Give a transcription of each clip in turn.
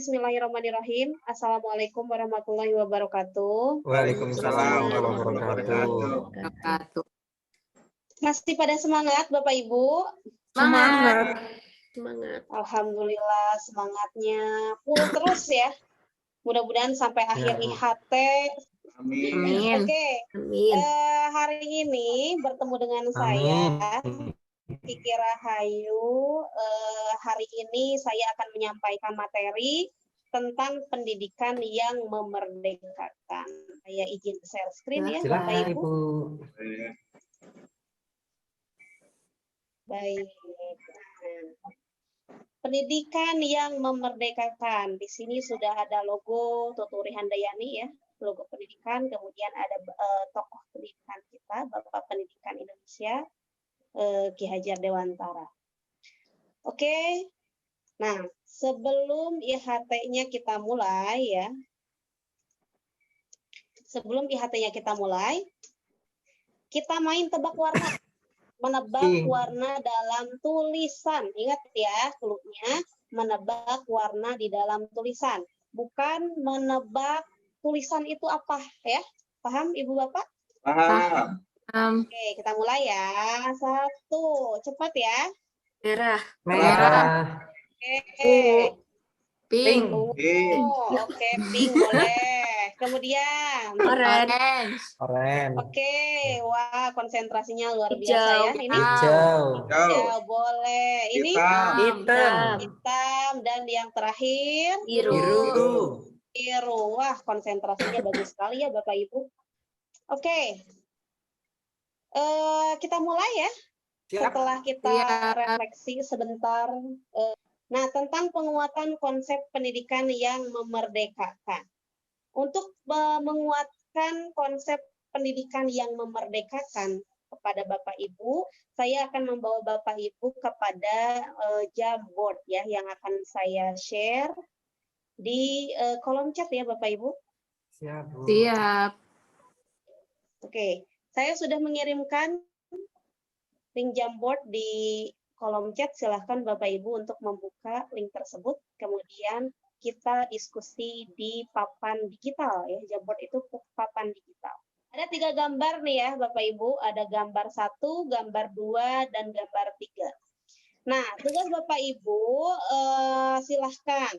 Bismillahirrahmanirrahim. Assalamualaikum warahmatullahi wabarakatuh. Waalaikumsalam warahmatullahi wabarakatuh. Masih pada semangat Bapak Ibu? Semangat. Alhamdulillah semangatnya full terus ya. Mudah-mudahan sampai akhir IHT. Amin. Oke. Hari ini bertemu dengan saya Kiki Rahayu. Hari ini saya akan menyampaikan materi tentang pendidikan yang memerdekakan. Saya izin share screen ya Bapak Ibu. Baik. Pendidikan yang memerdekakan. Di sini sudah ada logo Tuturi Handayani ya, logo pendidikan. Kemudian ada tokoh pendidikan kita, Bapak Pendidikan Indonesia, Ki Hajar Dewantara. Oke. Nah, sebelum IHT-nya kita mulai ya. Sebelum IHT-nya kita mulai, kita main tebak warna. Menebak warna dalam tulisan. Ingat ya, clue-nya menebak warna di dalam tulisan. Bukan menebak tulisan itu apa ya. Paham Ibu Bapak? Paham. Oke, kita mulai ya. 1, cepat ya. Merah. Oke. Pink. Oke, pink boleh. Kemudian Orange. Oke, wah konsentrasinya luar biasa ya. Ini Hijau. boleh. Ini hitam dan yang terakhir Biru. Wah, konsentrasinya bagus sekali ya Bapak Ibu. Oke. Kita mulai ya. Setelah kita refleksi sebentar. Nah, tentang penguatan konsep pendidikan yang memerdekakan. Untuk menguatkan konsep pendidikan yang memerdekakan kepada Bapak Ibu, saya akan membawa Bapak Ibu kepada Jamboard ya yang akan saya share di kolom chat ya Bapak Ibu. Siap. Oke, saya sudah mengirimkan link Jamboard di kolom chat. Silahkan Bapak Ibu untuk membuka link tersebut. Kemudian kita diskusi di papan digital ya. Jamboard itu papan digital. Ada 3 gambar nih ya Bapak Ibu. Ada gambar 1, gambar 2, dan gambar 3. Nah, tugas Bapak Ibu silahkan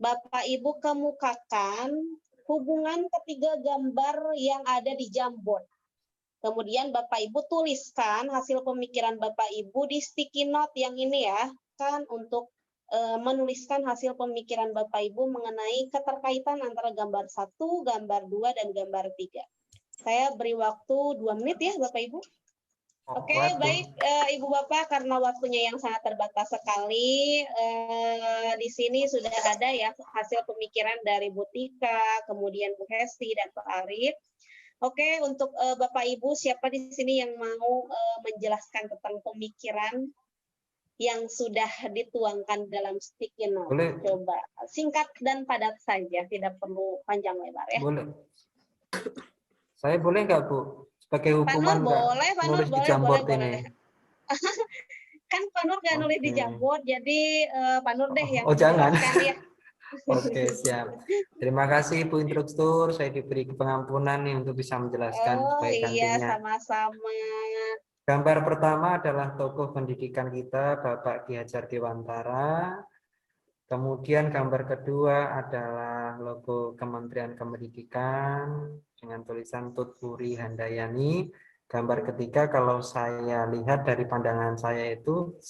Bapak Ibu kemukakan hubungan ketiga gambar yang ada di Jamboard. Kemudian Bapak Ibu tuliskan hasil pemikiran Bapak Ibu di sticky note yang ini ya, kan untuk menuliskan hasil pemikiran Bapak Ibu mengenai keterkaitan antara gambar 1, gambar 2, dan gambar 3. Saya beri waktu 2 menit ya Bapak Ibu. Oke, baik Ibu Bapak, karena waktunya yang sangat terbatas sekali, di sini sudah ada ya hasil pemikiran dari Bu Tika, kemudian Bu Hesti, dan Pak Arif. Oke, untuk Bapak Ibu, siapa di sini yang mau menjelaskan tentang pemikiran yang sudah dituangkan dalam sticky note? Boleh. Coba singkat dan padat saja, tidak perlu panjang lebar ya. Boleh. Saya boleh nggak Bu? Sebagai hukuman nulis di Jamboard ini. Kan Pak Nur nggak nulis di Jamboard, jadi Pak Nur deh yang jangan. ya. Oke, siap. Terima kasih Bu Instruktur, saya diberi pengampunan nih untuk bisa menjelaskan sebagai gantinya. Iya, sama-sama. Gambar pertama adalah tokoh pendidikan kita, Bapak Ki Hajar Dewantara. Kemudian gambar kedua adalah logo Kementerian Pendidikan dengan tulisan Tuturi Handayani. Gambar ketiga kalau saya lihat dari pandangan saya itu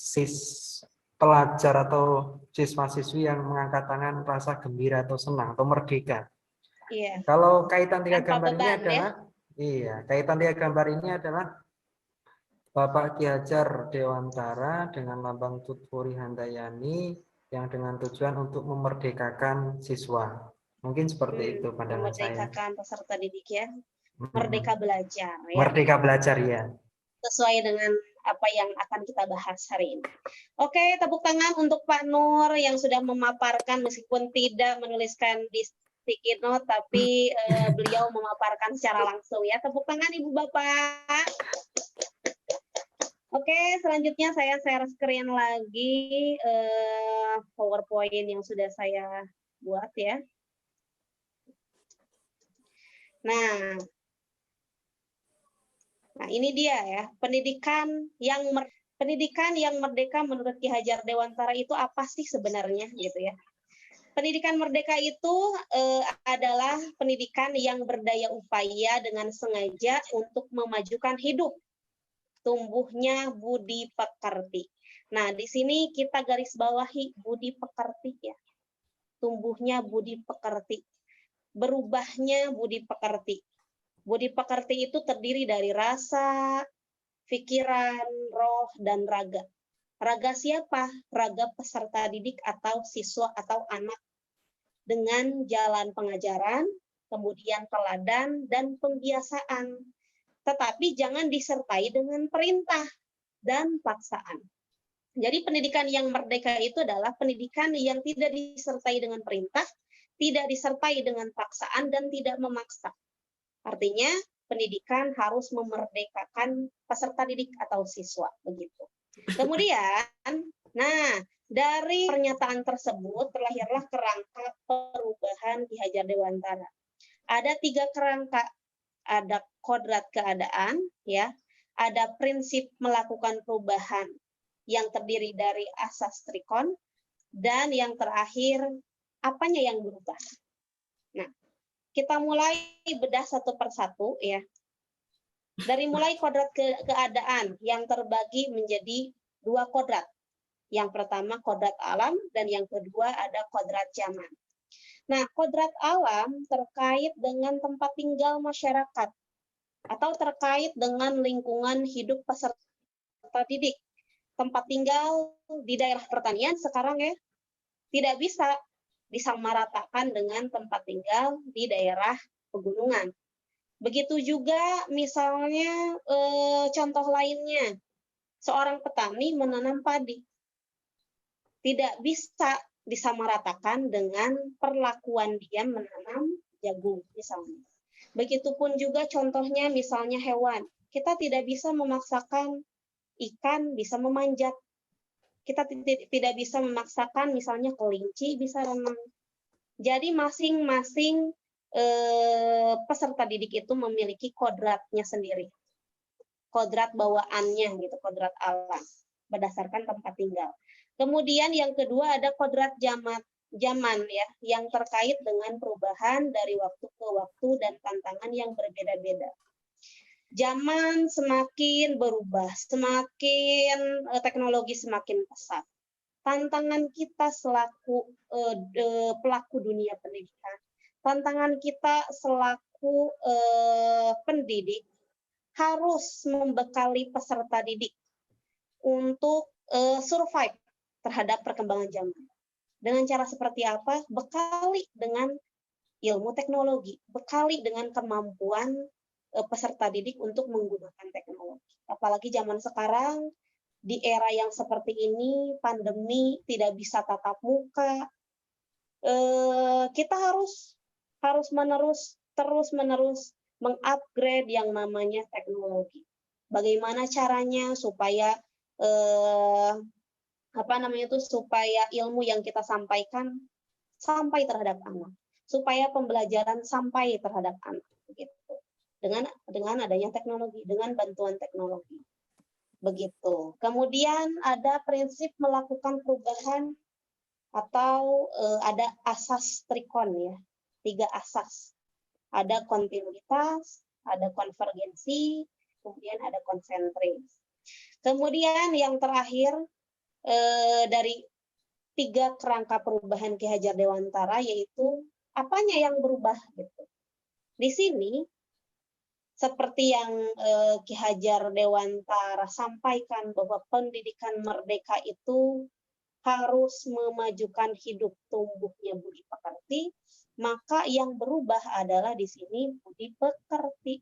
pelajar atau siswa-siswi yang mengangkat tangan rasa gembira atau senang atau merdeka. Iya. Kalau kaitan 3 Tanpa gambar ini beban, adalah kaitan 3 gambar ini adalah Bapak Ki Hajar Dewantara dengan lambang Tuturi Handayani yang dengan tujuan untuk memerdekakan siswa. Mungkin seperti itu pandangan saya. Memerdekakan peserta didik ya. Merdeka belajar ya. Merdeka belajar ya. Sesuai dengan apa yang akan kita bahas hari ini. Oke, tepuk tangan untuk Pak Nur yang sudah memaparkan meskipun tidak menuliskan di sticky note, tapi beliau memaparkan secara langsung ya. Tepuk tangan Ibu Bapak. Oke, selanjutnya saya share screen lagi PowerPoint yang sudah saya buat ya. Nah, ini dia ya, pendidikan yang merdeka menurut Ki Hajar Dewantara itu apa sih sebenarnya gitu ya. Pendidikan merdeka itu adalah pendidikan yang berdaya upaya dengan sengaja untuk memajukan hidup, tumbuhnya budi pekerti. Nah, di sini kita garis bawahi budi pekerti ya. Tumbuhnya budi pekerti, berubahnya budi pekerti. Budi pekerti itu terdiri dari rasa, pikiran, roh, dan raga. Raga siapa? Raga peserta didik atau siswa atau anak dengan jalan pengajaran, kemudian teladan, dan pembiasaan. Tetapi jangan disertai dengan perintah dan paksaan. Jadi pendidikan yang merdeka itu adalah pendidikan yang tidak disertai dengan perintah, tidak disertai dengan paksaan, dan tidak memaksa. Artinya pendidikan harus memerdekakan peserta didik atau siswa, begitu. Kemudian, nah, dari pernyataan tersebut terlahirlah kerangka perubahan Ki Hajar Dewantara. Ada 3 kerangka, ada kodrat keadaan, ya, ada prinsip melakukan perubahan yang terdiri dari asas trikon, dan yang terakhir apanya yang berubah. Nah, kita mulai bedah satu persatu ya. Dari mulai kodrat keadaan yang terbagi menjadi 2 kodrat. Yang pertama kodrat alam dan yang kedua ada kodrat zaman. Nah, kodrat alam terkait dengan tempat tinggal masyarakat atau terkait dengan lingkungan hidup peserta didik. Tempat tinggal di daerah pertanian sekarang ya tidak bisa disamaratakan dengan tempat tinggal di daerah pegunungan. Begitu juga misalnya contoh lainnya, seorang petani menanam padi. Tidak bisa disamaratakan dengan perlakuan dia menanam jagung misalnya. Begitupun juga contohnya misalnya hewan. Kita tidak bisa memaksakan ikan bisa memanjat. Kita tidak bisa memaksakan misalnya kelinci bisa renang. Jadi masing-masing peserta didik itu memiliki kodratnya sendiri, kodrat bawaannya gitu, kodrat alam berdasarkan tempat tinggal. Kemudian yang kedua ada kodrat zaman ya, yang terkait dengan perubahan dari waktu ke waktu dan tantangan yang berbeda-beda. Zaman semakin berubah, semakin teknologi semakin pesat. Tantangan kita selaku pelaku dunia pendidikan, tantangan kita selaku pendidik harus membekali peserta didik untuk survive terhadap perkembangan zaman. Dengan cara seperti apa? Bekali dengan ilmu teknologi, bekali dengan kemampuan peserta didik untuk menggunakan teknologi. Apalagi zaman sekarang, di era yang seperti ini, pandemi, tidak bisa tatap muka, kita harus terus-menerus mengupgrade yang namanya teknologi. Bagaimana caranya supaya supaya ilmu yang kita sampaikan sampai terhadap anak, supaya pembelajaran sampai terhadap anak, begitu. Dengan adanya teknologi, dengan bantuan teknologi, begitu. Kemudian ada prinsip melakukan perubahan atau ada asas trikon ya, 3 asas. Ada kontinuitas, ada konvergensi, kemudian ada konsentris. Kemudian yang terakhir dari 3 kerangka perubahan Ki Hajar Dewantara yaitu apanya yang berubah gitu. Di sini seperti yang Ki Hajar Dewantara sampaikan bahwa pendidikan merdeka itu harus memajukan hidup tumbuhnya budi pekerti, maka yang berubah adalah di sini budi pekerti.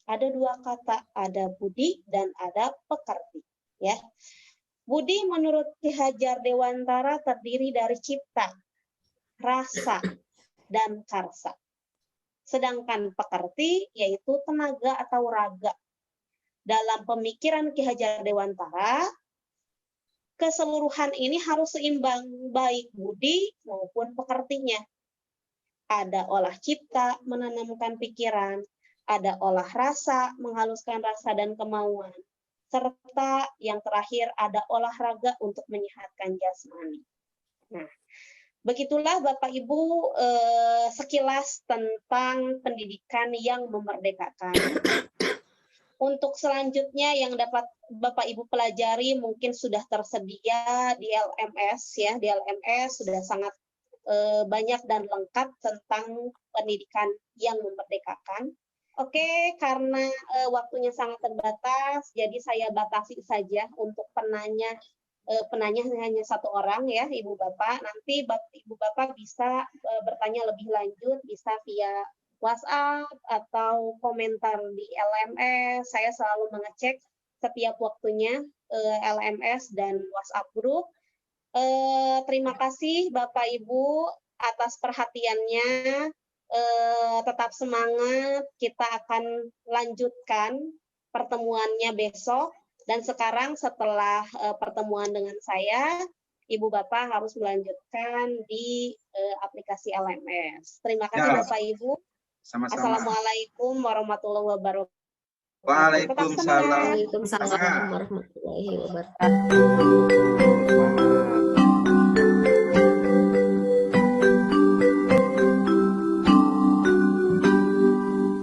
Ada 2 kata, ada budi dan ada pekerti, ya. Budi menurut Ki Hajar Dewantara terdiri dari cipta, rasa, dan karsa. Sedangkan pekerti yaitu tenaga atau raga. Dalam pemikiran Ki Hajar Dewantara, keseluruhan ini harus seimbang, baik budi maupun pekertinya. ada olah cipta, menanamkan pikiran, ada olah rasa, menghaluskan rasa dan kemauan, serta yang terakhir ada olahraga untuk menyehatkan jasmani. Nah, begitulah Bapak Ibu sekilas tentang pendidikan yang memerdekakan. Untuk selanjutnya yang dapat Bapak Ibu pelajari mungkin sudah tersedia di LMS ya, di LMS sudah sangat banyak dan lengkap tentang pendidikan yang memerdekakan. Oke, karena waktunya sangat terbatas, jadi saya batasi saja untuk penanya. Penanya hanya satu orang ya, Ibu Bapak. Nanti Ibu Bapak bisa bertanya lebih lanjut, bisa via WhatsApp atau komentar di LMS. Saya selalu mengecek setiap waktunya LMS dan WhatsApp group. Terima kasih Bapak Ibu atas perhatiannya. Tetap semangat, kita akan lanjutkan pertemuannya besok. Dan sekarang setelah pertemuan dengan saya, Ibu Bapak harus melanjutkan di aplikasi LMS. Terima kasih Bapak Ibu. Sama-sama. Assalamualaikum warahmatullahi wabarakatuh. Waalaikumsalam. Waalaikumsalam warahmatullahi wabarakatuh.